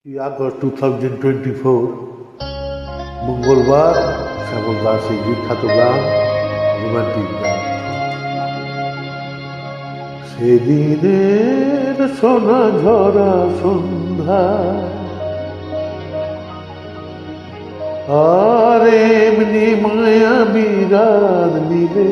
August 2024 মঙ্গলবার শ্যামল দাসের বিখ্যাত গান রোমান্টিক গান। সেদিনের সোনা ঝরা সন্ধ্যা আর এমনি মায়া বিরাত মিলে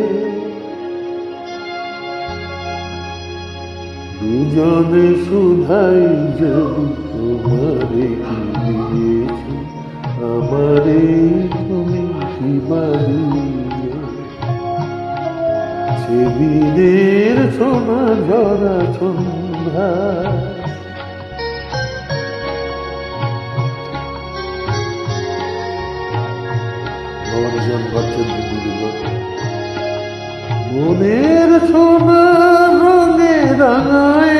দুজনে শুধাই যদি তোমারে কি দিয়েছি আমারে তুমি কি বাড়িয়ে। সেদিনের সোনা ঝরা সন্ধ্যা ভবানীজন ভট্টাচার্য দিল মনের সোনা রঙে রাঙায়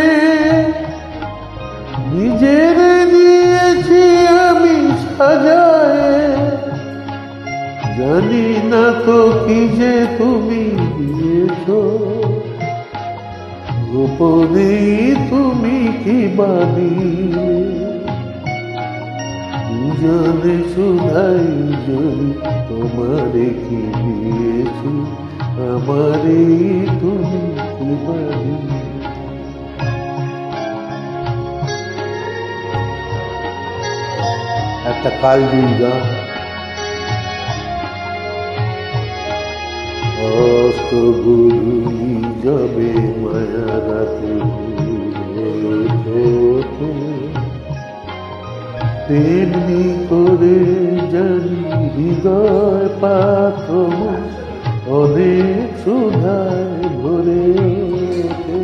নিজের দিয়েছি আমি সাজায়। জানি না তো কি যে তুমি দিয়েছ গোপনে তুমি কি বানিয়ে। দুজনে শুধাই যদি তোমারে কি দিয়েছি আমারে তুমি কি বানিয়ে। একটা কালজয়ী গান। অস্ত গুরুলি যাবে মায়া রাতে তেমনি করে জানি হৃদয় পাথর অনেক সুধায় ভরে ওঠে।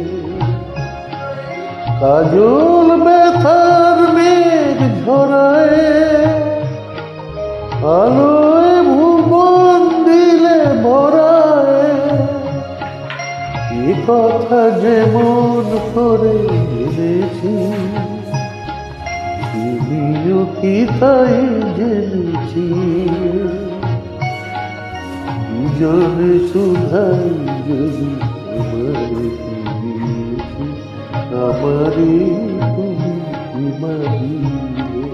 কাজল ব্যথার মেঘ ঝরায় আলোয় ভুবন দিলে ভরায়। এ কথা যেমন করে জেনেছি তুমিও কি তাই জেনেছি। দুজনে শুধাই যদি তোমারে কি দিয়েছি আমারে তুমি কি বানিয়ে।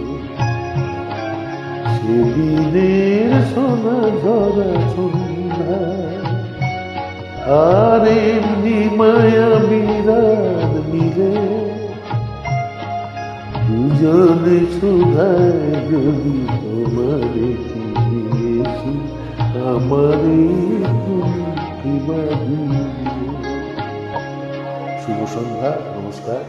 সেদিনের সোনা ঝরা সন্ধ্যা আর এমনি মায়া বিরাত মিলে দুজনে শুধায় যদি তোমারে কি দিয়েছি আমারে তুমি কি বানিয়ে। শুভ সন্ধ্যা, নমস্কার।